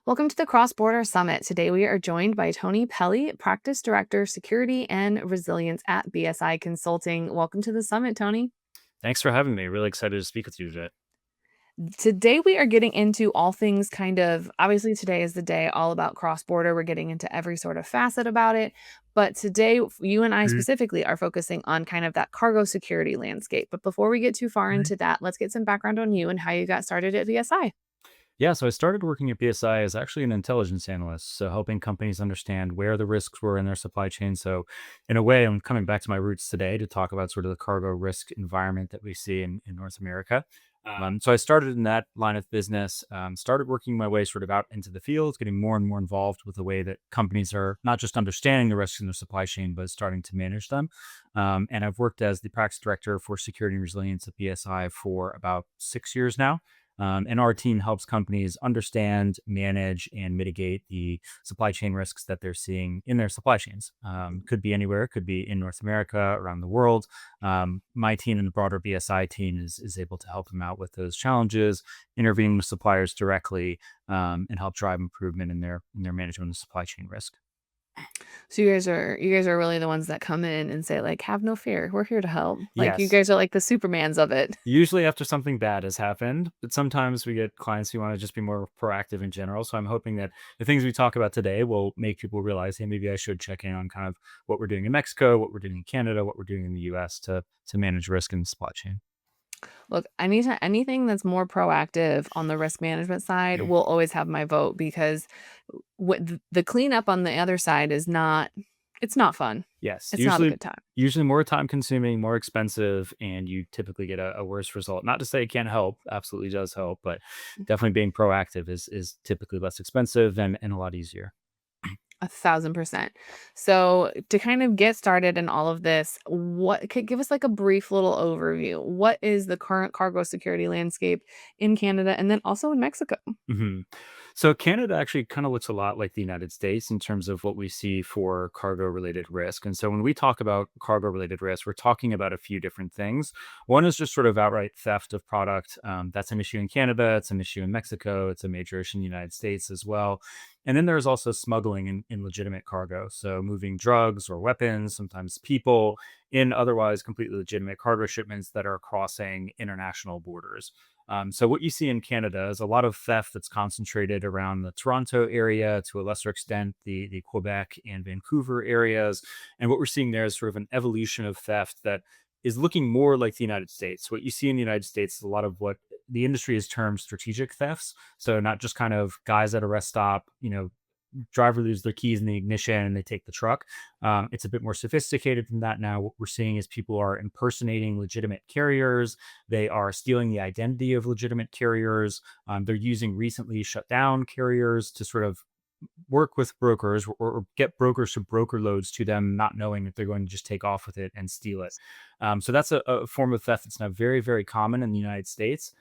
Welcome to the Cross Border Summit. Today we are joined by Tony Pelli, Practice Director, Security and Resilience at BSI Consulting. Welcome to the summit, Tony. Thanks for having me. Really excited to speak with you today. Today we are getting into all things obviously today is the day all about cross border. We're getting into every sort of facet about it. But today you and I Mhm. specifically are focusing on kind of that cargo security landscape. But before we get too far Mhm. into that, let's get some background on you and how you got started at BSI. Yeah, so I started working at BSI as actually an intelligence analyst, so helping companies understand where the risks were in their supply chain. So, in a way, I'm coming back to my roots today to talk about sort of the cargo risk environment that we see in North America. So, I started in that line of business, started working my way sort of out into the field, getting more and more involved with the way that companies are not just understanding the risks in their supply chain, but starting to manage them. And I've worked as the practice director for security and resilience at BSI for about 6 years now. And our team helps companies understand, manage, and mitigate the supply chain risks that they're seeing in their supply chains. Could be anywhere, could be in North America, around the world. My team and the broader BSI team is able to help them out with those challenges, intervene with suppliers directly, and help drive improvement in their management of supply chain risk. So you guys are really the ones that come in and say like, "Have no fear. We're here to help." Like you Yes. guys are like the Supermans of it. Usually after something bad has happened, but sometimes we get clients who want to just be more proactive in general. So I'm hoping that the things we talk about today will make people realize, hey, maybe I should check in on kind of what we're doing in Mexico, what we're doing in Canada, what we're doing in the US to manage risk in the supply chain. Look, anything that's more proactive on the risk management side will always have my vote because the cleanup on the other side is not it's not fun. Yes, It's not a usually good time. usually more time consuming, more expensive, and you typically get a worse result. Not to say it can't help, absolutely does help, but definitely being proactive is typically less expensive and a lot easier. 1,000%. So to kind of get started in all of this, what could give us like a brief little overview? What is the current cargo security landscape in Canada and then also in Mexico? Mhm. So Canada actually kind of looks a lot like the United States in terms of what we see for cargo related risk. And so when we talk about cargo related risk, we're talking about a few different things. One is just sort of outright theft of product. That's an issue in Canada. It's an issue in Mexico. It's a major issue in the United States as well. And then there's also smuggling in legitimate cargo. So moving drugs or weapons, sometimes people in otherwise completely legitimate cargo shipments that are crossing international borders. So what you see in Canada is a lot of theft that's concentrated around the Toronto area, to a lesser extent, the Quebec and Vancouver areas. And what we're seeing there is sort of an evolution of theft that is looking more like the United States. What you see in the United States is a lot of what the industry has termed strategic thefts. So not just kind of guys at a rest stop, driver lose their keys in the ignition and they take the truck. It's a bit more sophisticated than that now. What we're seeing is people are impersonating legitimate carriers. They are stealing the identity of legitimate carriers. They're using recently shut down carriers to sort of work with brokers or get brokers to broker loads to them, not knowing that they're going to just take off with it and steal it. So that's a form of theft that's now very, very common in the United States.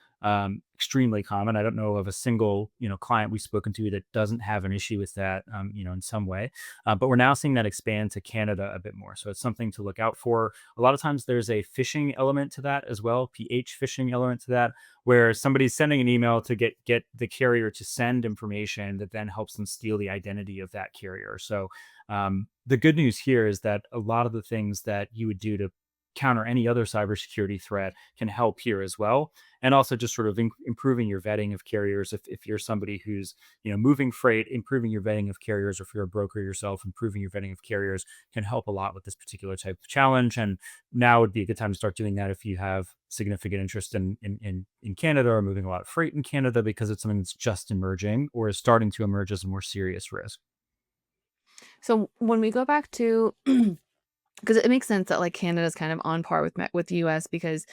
Extremely common. I don't know of a single client we've spoken to that doesn't have an issue with that, in some way. But we're now seeing that expand to Canada a bit more. So it's something to look out for. A lot of times there's a phishing element to that as well, PH phishing element to that, where somebody's sending an email to get the carrier to send information that then helps them steal the identity of that carrier. So the good news here is that a lot of the things that you would do to counter any other cybersecurity threat can help here as well. And also just sort of improving your vetting of carriers. If you're somebody who's moving freight, improving your vetting of carriers, or if you're a broker yourself, improving your vetting of carriers can help a lot with this particular type of challenge. And now would be a good time to start doing that if you have significant interest in Canada or moving a lot of freight in Canada, because it's something that's just emerging or is starting to emerge as a more serious risk. So when we go back to because it makes sense that like Canada's kind of on par with the US because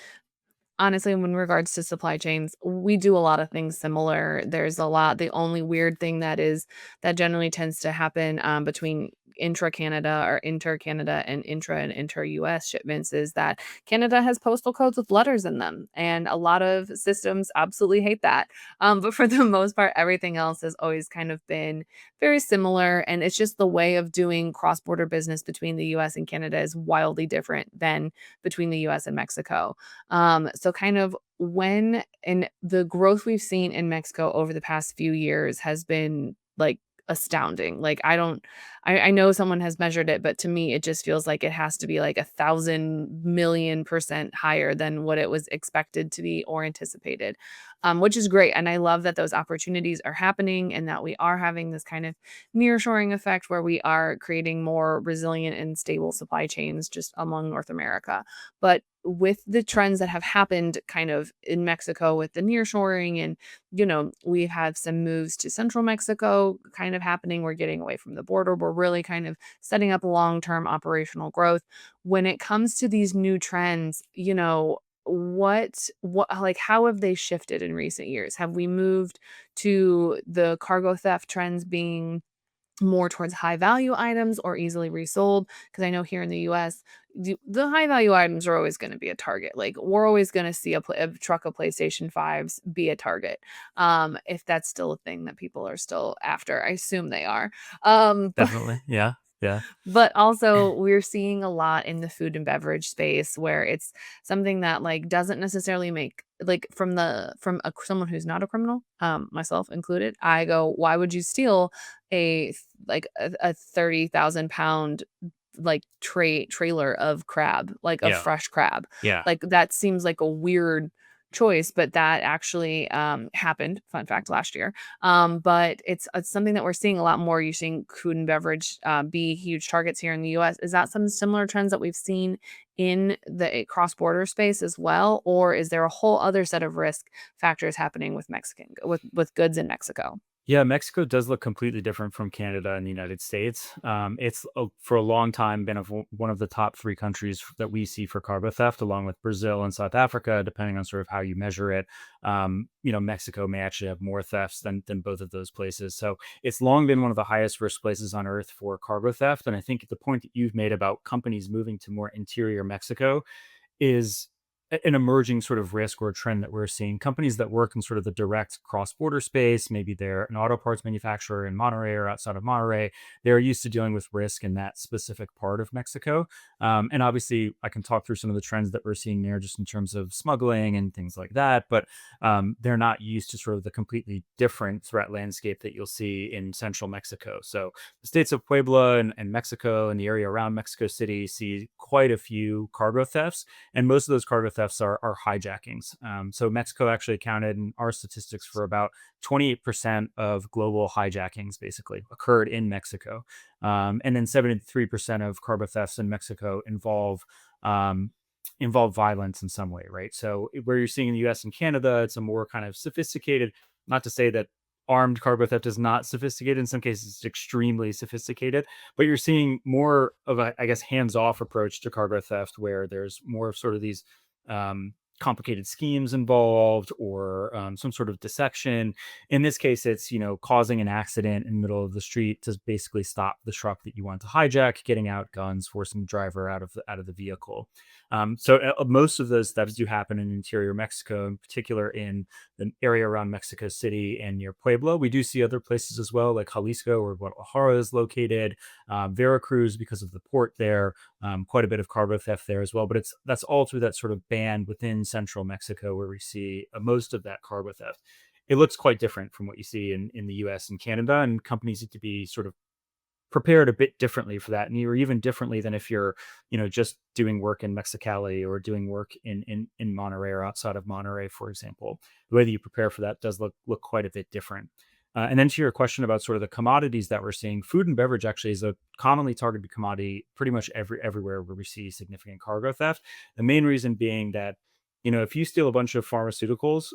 honestly, in regards to supply chains, we do a lot of things similar. There's a lot the only weird thing that generally tends to happen, between intra-Canada or inter-Canada and intra and inter-US shipments is that Canada has postal codes with letters in them, and a lot of systems absolutely hate that. But for the most part, everything else has always kind of been very similar, and it's just the way of doing cross-border business between the US and Canada is wildly different than between the US and Mexico. So kind of when and the growth we've seen in Mexico over the past few years has been, like, astounding. Like, I know someone has measured it, but to me, it just feels like it has to be, like, 1,000,000,000% higher than what it was expected to be or anticipated, which is great, and I love that those opportunities are happening and that we are having this kind of nearshoring effect where we are creating more resilient and stable supply chains just among North America. But with the trends that have happened kind of in Mexico with the nearshoring and, we have some moves to central Mexico kind of happening. We're getting away from the border. We're really kind of setting up long-term operational growth. When it comes to these new trends, what like how have they shifted in recent years? Have we moved to the cargo theft trends being more towards high value items or easily resold? Because I know here in the US, the high value items are always going to be a target. Like we're always going to see a truck of PlayStation 5s be a target. If that's still a thing that people are still after, I assume they are. But Definitely. Yeah. Yeah. but also, we're seeing a lot in the food and beverage space where it's something that, like, doesn't necessarily make like, someone who's not a criminal, myself included, I go, "Why would you steal a 30,000 pound like, trailer of crab, like, of Yeah. fresh crab?" Yeah. Like, that seems like a weird choice, but that actually, happened, fun fact, last year. But it's something that we're seeing a lot more. You're seeing food and beverage be huge targets here in the US. Is that some similar trends that we've seen in the cross-border space as well? Or is there a whole other set of risk factors happening with with goods in Mexico? Yeah, Mexico does look completely different from Canada and the United States. For a long time been one of the top three countries that we see for cargo theft, along with Brazil and South Africa, depending on sort of how you measure it. Mexico may actually have more thefts than both of those places. So it's long been one of the highest risk places on earth for cargo theft. And I think the point that you've made about companies moving to more interior Mexico is an emerging sort of risk or a trend that we're seeing. Companies that work in sort of the direct cross-border space, maybe they're an auto parts manufacturer in Monterrey or outside of Monterrey, they're used to dealing with risk in that specific part of Mexico. And obviously, I can talk through some of the trends that we're seeing there just in terms of smuggling and things like that. But they're not used to sort of the completely different threat landscape that you'll see in central Mexico. So the states of Puebla and Mexico and the area around Mexico City see quite a few cargo thefts, and most of those cargo thefts are hijackings. So Mexico actually accounted in our statistics for about 28% of global hijackings basically occurred in Mexico. And then 73% of cargo thefts in Mexico um, involve violence in some way, right? So where you're seeing in the US and Canada, it's a more kind of sophisticated, not to say that armed cargo theft is not sophisticated. In some cases, it's extremely sophisticated, but you're seeing more of a, I guess, hands-off approach to cargo theft where there's more of sort of these complicated schemes involved or some sort of dissection. In this case, it's, causing an accident in the middle of the street to basically stop the truck that you want to hijack, getting out guns, forcing the driver out of the vehicle. So most of those thefts do happen in interior Mexico, in particular in the area around Mexico City and near Puebla. We do see other places as well, like Jalisco, where Guadalajara is located, Veracruz, because of the port there, quite a bit of cargo theft there as well. But that's all through that sort of band within central Mexico where we see most of that cargo theft. It looks quite different from what you see in the US and Canada, and companies need to be sort of prepared a bit differently for that, and you're even differently than if you're just doing work in Mexicali or doing work in Monterey or outside of Monterey, for example. The way that you prepare for that does look quite a bit different. And then to your question about sort of the commodities that we're seeing, food and beverage actually is a commonly targeted commodity pretty much everywhere where we see significant cargo theft. The main reason being that if you steal a bunch of pharmaceuticals,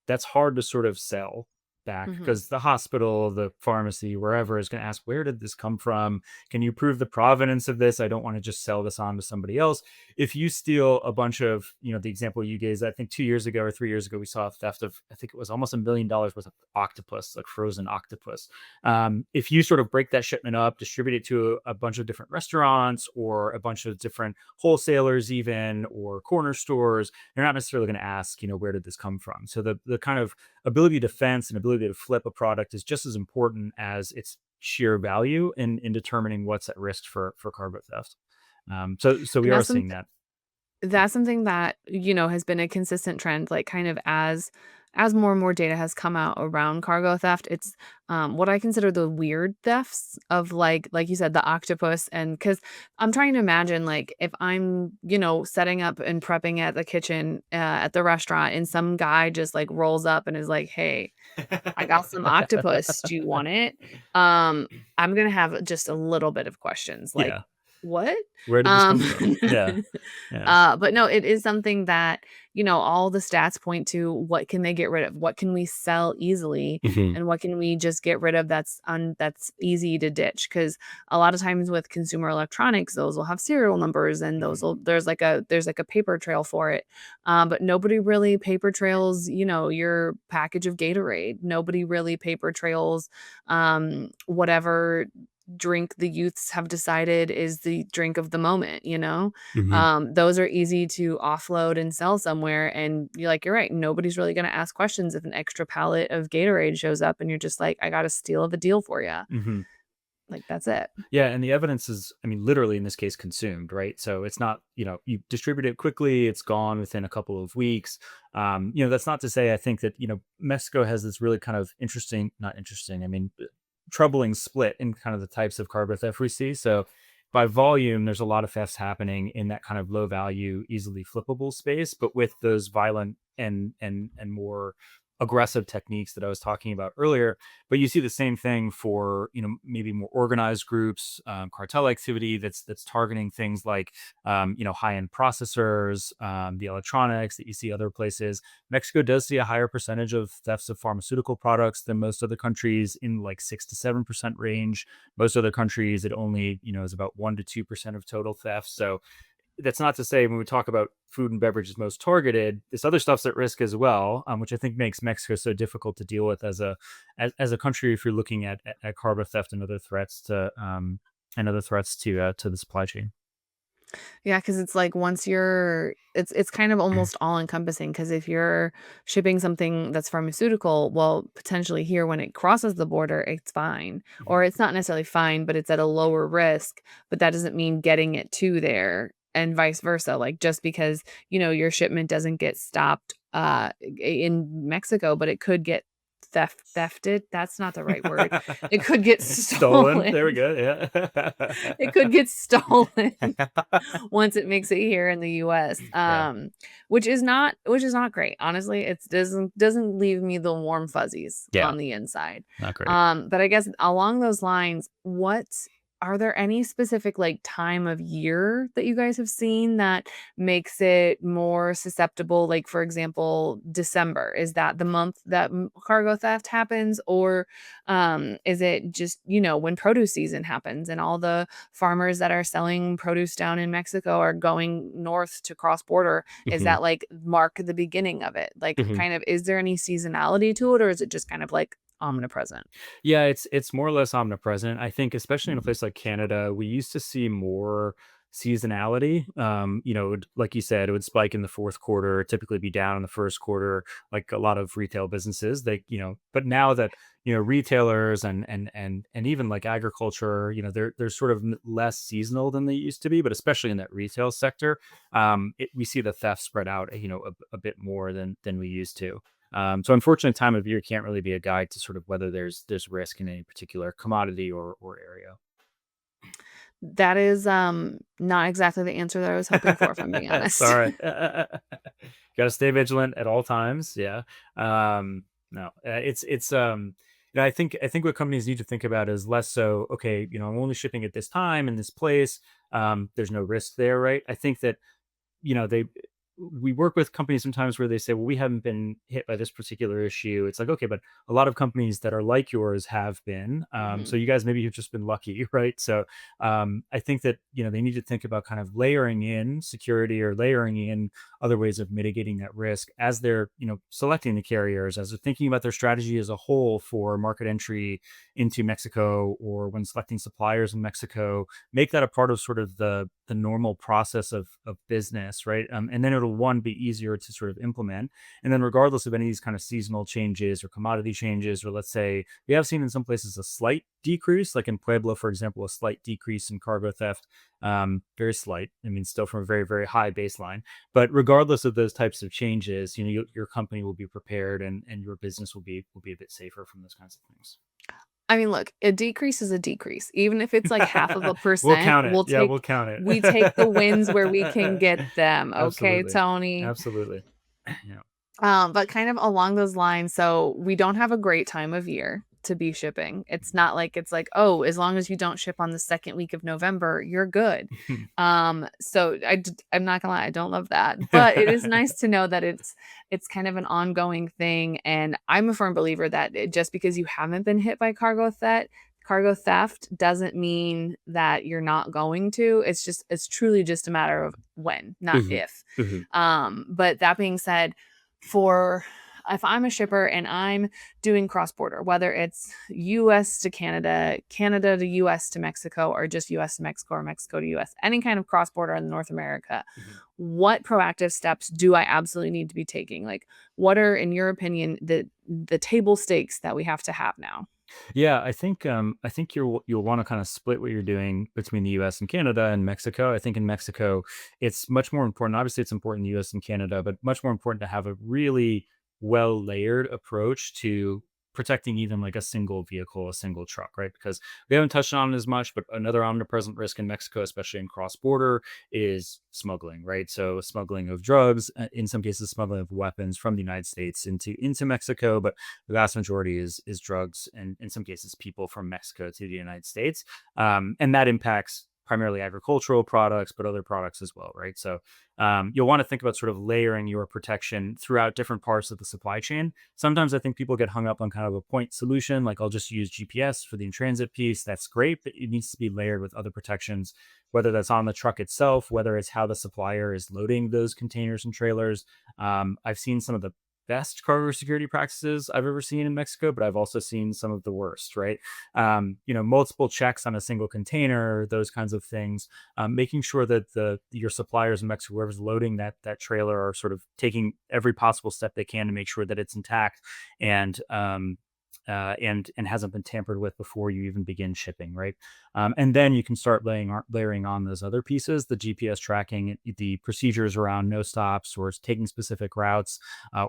that's hard to sort of sell back Mhm. because the hospital, the pharmacy, wherever is going to ask, where did this come from? Can you prove the provenance of this? I don't want to just sell this on to somebody else. If you steal a bunch of, the example you gave, I think 2 years ago or 3 years ago, we saw a theft of, I think it was almost $1 million worth of octopus, like frozen octopus. If you sort of break that shipment up, distribute it to a bunch of different restaurants or a bunch of different wholesalers, even, or corner stores, they're not necessarily going to ask, where did this come from? So the kind of ability to fence and ability to flip a product is just as important as its sheer value in determining what's at risk for cargo theft. So we And are that's seeing something that. That's something that, has been a consistent trend, like, kind of as more and more data has come out around cargo theft. It's, what I consider the weird thefts of, like you said, the octopus. And because 'cause I'm trying to imagine, like, if I'm, setting up and prepping at the kitchen, at the restaurant, and some guy just, like, rolls up and is like, "Hey, I got some octopus. Do you want it?" Um, I'm gonna have just a little bit of questions, like, Yeah. "What?" Where did this Um, come from? Yeah. Yeah. but no, it is something that, all the stats point to what can they get rid of? What can we sell easily? Mhm. And what can we just get rid of that's easy to ditch? Because a lot of times with consumer electronics, those will have serial numbers, and Mhm. there's like a paper trail for it. But nobody really paper trails, your package of Gatorade. Nobody really paper trails whatever drink the youths have decided is the drink of the moment. Mhm. Those are easy to offload and sell somewhere, and you're right, nobody's really gonna ask questions if an extra pallet of Gatorade shows up and you're just like, "I got a steal of a deal for you." Mhm. Like, that's it. Yeah, and the evidence is, I mean, literally in this case, consumed, right? So it's not, you distribute it quickly, it's gone within a couple of weeks. That's not to say I think that, Mexico has this really kind of interesting, not interesting, I mean, troubling split in kind of the types of cargo theft we see. So by volume, there's a lot of thefts happening in that kind of low value, easily flippable space, but with those violent and more aggressive techniques that I was talking about earlier. But you see the same thing for, maybe more organized groups, cartel activity that's targeting things like, high end processors, the electronics that you see other places. Mexico does see a higher percentage of thefts of pharmaceutical products than most other countries, in like 6 to 7% range. Most other countries, it only, is about 1 to 2% of total theft. So that's not to say when we talk about food and beverages most targeted, this other stuff's at risk as well, which I think makes Mexico so difficult to deal with as a country if you're looking at cargo theft and other threats to the supply chain. Yeah, because it's like once it's kind of almost all encompassing. Because if you're shipping something that's pharmaceutical, well, potentially here when it crosses the border, it's fine. Or Mhm. it's not necessarily fine, but it's at a lower risk, but that doesn't mean getting it to there and vice versa. Like, just because, your shipment doesn't get stopped, in Mexico, but it could get thefted, that's not the right word. It could get Stolen. stolen. There we go. It Yeah. could get stolen once it makes it here in the US, Yeah. which is not great. Honestly, it doesn't leave me the warm fuzzies Yeah. on the inside. Not great. But I guess along those lines, are there any specific, like, time of year that you guys have seen that makes it more susceptible? Like, for example, December, is that the month that cargo theft happens? Or is it just, when produce season happens and all the farmers that are selling produce down in Mexico are going north to cross border? Is Mhm. that, like, mark the beginning of it? Like, Mhm. kind of, is there any seasonality to it, or is it just kind of like omnipresent? Yeah, it's more or less omnipresent. I think especially in a place like Canada, we used to see more seasonality. Like you said, it would spike in the fourth quarter, typically be down in the first quarter, like a lot of retail businesses. But now that retailers and even like agriculture, they're sort of less seasonal than they used to be. But especially in that retail sector, we see the theft spread out, a bit more than we used to. So unfortunately, time of year can't really be a guide to sort of whether there's risk in any particular commodity or area. That is, not exactly the answer that I was hoping for, if I'm being honest. Sorry. Gotta stay vigilant at all times. Yeah. No, I think what companies need to think about is less so, okay, I'm only shipping at this time in this place. There's no risk there, right? I think that they we work with companies sometimes where they say, well, we haven't been hit by this particular issue. It's like, okay, but a lot of companies that are like yours have been. So Mhm. you guys maybe have just been lucky, right? So I think that they need to think about kind of layering in security or layering in other ways of mitigating that risk as they're selecting the carriers, as they're thinking about their strategy as a whole for market entry into Mexico, or when selecting suppliers in Mexico. Make that a part of sort of the normal process of business, right? And then it'll one be easier to sort of implement. And then regardless of any of these kind of seasonal changes or commodity changes, or let's say we have seen in some places a slight decrease, like in Pueblo, for example, a slight decrease in cargo theft. Very slight. I mean, still from a very, very high baseline. But regardless of those types of changes, your company will be prepared, and your business will be a bit safer from those kinds of things. I mean, look, a decrease is a decrease. Even if it's like half of a We'll percent, count it. Yeah, we'll count we take the wins where we can it. get them. Okay, Absolutely. Tony. Absolutely. Yeah. But kind of along those lines, so we don't have a great time of year to be shipping. It's not like it's like, oh, as long as you don't ship on the second week of November, you're good. So I'm not gonna lie, I don't love that, but it is nice to know that it's kind of an ongoing thing. And I'm a firm believer that just because you haven't been hit by cargo theft doesn't mean that you're not going to. It's truly just a matter of when, not Mhm. if. Mhm. But that being said, for if I'm a shipper and I'm doing cross border, whether it's US to Canada, Canada to US to Mexico, or just US to Mexico or Mexico to US, any kind of cross border in North America, Mhm. what proactive steps do I absolutely need to be taking? Like, what are, in your opinion, the table stakes that we have to have now? Yeah, I think you'll want to kind of split what you're doing between the US and Canada and Mexico. I think in Mexico, it's much more important. Obviously, it's important in the US and Canada, but much more important to have a really well layered approach to protecting even like a single vehicle, a single truck, right? Because we haven't touched on it as much, but another omnipresent risk in Mexico, especially in cross border, is smuggling, right? So smuggling of drugs, in some cases, smuggling of weapons from the United States into Mexico, but the vast majority is drugs, and in some cases people from Mexico to the United States, and that impacts primarily agricultural products, but other products as well, right? So you'll want to think about sort of layering your protection throughout different parts of the supply chain. Sometimes I think people get hung up on kind of a point solution, like I'll just use GPS for the in transit piece. That's great, but it needs to be layered with other protections, whether that's on the truck itself, whether it's how the supplier is loading those containers and trailers. I've seen some of the best cargo security practices I've ever seen in Mexico, but I've also seen some of the worst, right? Multiple checks on a single container, those kinds of things, making sure that your suppliers in Mexico, whoever's loading that trailer, are sort of taking every possible step they can to make sure that it's intact and and hasn't been tampered with before you even begin shipping, right? And then you can start layering on those other pieces, the GPS tracking, the procedures around no stops, or taking specific routes,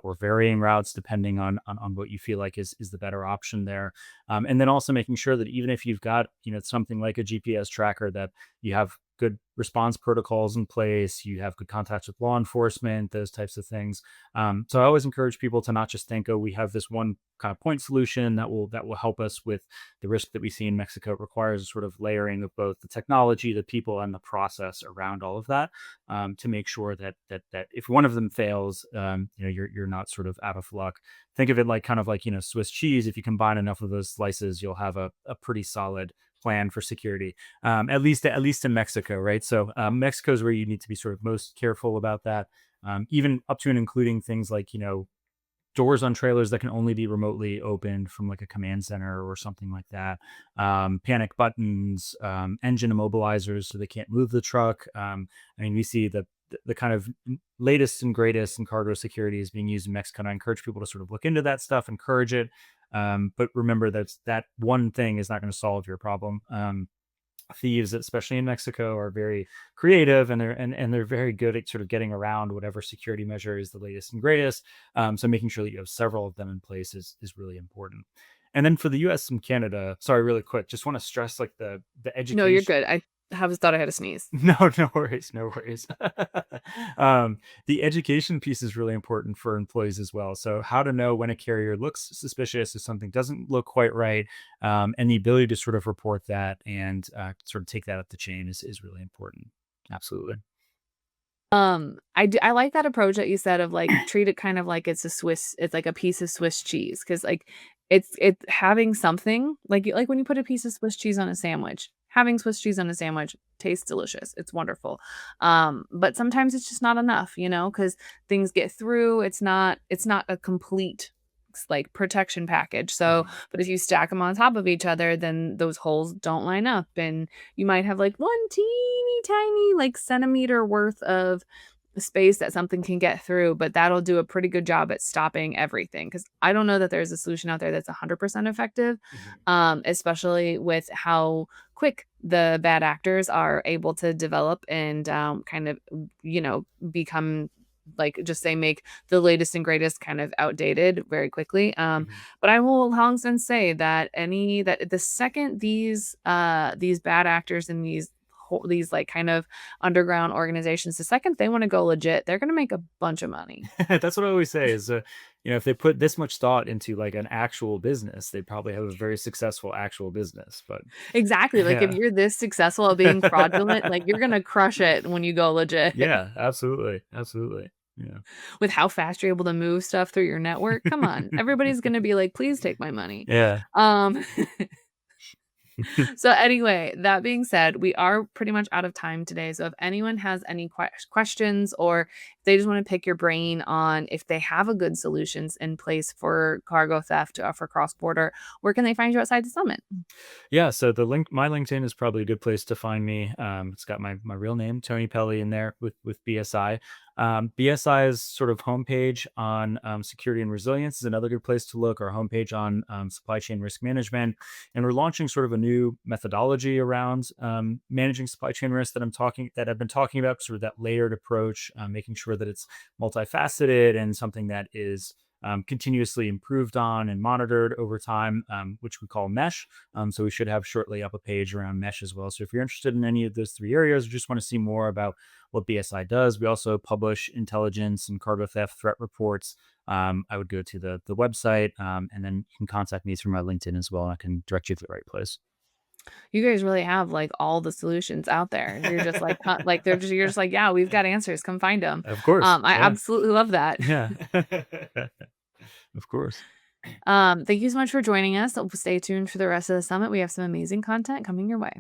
or varying routes depending on what you feel like is the better option there. And then also making sure that even if you've got something like a GPS tracker, that you have good response protocols in place, you have good contacts with law enforcement, those types of things. So I always encourage people to not just think, oh, we have this one kind of point solution that will help us with the risk that we see in Mexico. It requires a sort of layering of both the technology, the people, and the process around all of that, to make sure that if one of them fails, you're not sort of out of luck. Think of it like kind of like Swiss cheese. If you combine enough of those slices, you'll have a pretty solid plan for security, at least in Mexico, right? So Mexico is where you need to be sort of most careful about that, even up to and including things like doors on trailers that can only be remotely opened from like a command center or something like that. Panic buttons, engine immobilizers so they can't move the truck. I mean, we see the kind of latest and greatest in cargo security is being used in Mexico. And I encourage people to sort of look into that stuff, encourage it. But remember that one thing is not going to solve your problem. Thieves, especially in Mexico, are very creative, and they're very good at sort of getting around whatever security measure is the latest and greatest. So making sure that you have several of them in place is really important. And then for the U.S. and Canada, sorry, really quick, just want to stress like the No, you're education. good. I have thought I had a sneeze. No, no worries, no worries. The education piece is really important for employees as well. So, how to know when a carrier looks suspicious, if something doesn't look quite right, and the ability to sort of report that and sort of take that up the chain is really important. Absolutely. I like that approach that you said of, like, treat it kind of like it's like a piece of Swiss cheese, because like, it's having something, like when you put a piece of Swiss cheese on a sandwich, having Swiss cheese on a sandwich tastes delicious, it's wonderful. But sometimes it's just not enough, because things get through, it's not a complete like protection package. So, Mhm. but if you stack them on top of each other, then those holes don't line up, and you might have like one teeny tiny like centimeter worth of space that something can get through, but that'll do a pretty good job at stopping everything. Because I don't know that there's a solution out there that's 100% effective, Mhm. especially with how quick the bad actors are able to develop and, kind of, become like, just say, make the latest and greatest kind of outdated very quickly. Mhm. But I will long since say that the second these bad actors and these like kind of underground organizations, the second they wanna go legit, they're gonna make a bunch of money. That's what I always say is, if they put this much thought into like an actual business, they probably have a very successful actual business. But Exactly, like, if yeah. you're this successful at being fraudulent, like, you're gonna crush it when you go legit. Yeah, absolutely. Absolutely. Yeah. With how fast you're able to move stuff through your network, come on, everybody's gonna be like, "Please take my money." Yeah. Um So anyway, that being said, we are pretty much out of time today. So if anyone has any questions or if they just want to pick your brain on if they have a good solutions in place for cargo theft for cross border, where can they find you outside the summit? Yeah, so my LinkedIn is probably a good place to find me. It's got my real name, Tony Pelli, in there with BSI. BSI's sort of homepage on security and resilience is another good place to look. Our homepage on supply chain risk management, and we're launching sort of a new methodology around managing supply chain risk that I've been talking about, sort of that layered approach, making sure that it's multifaceted and something that is continuously improved on and monitored over time, which we call mesh. So we should have shortly up a page around mesh as well. So if you're interested in any of those three areas, or just want to see more about what BSI does, we also publish intelligence and cargo theft threat reports. I would go to the website, and then you can contact me through my LinkedIn as well. And I can direct you to the right place. You guys really have like all the solutions out there. You're just like, like you're just like, yeah, we've got answers. Come find them. Of course. I Yeah. absolutely love that. Yeah. Of course. Thank you so much for joining us. Stay tuned for the rest of the summit. We have some amazing content coming your way.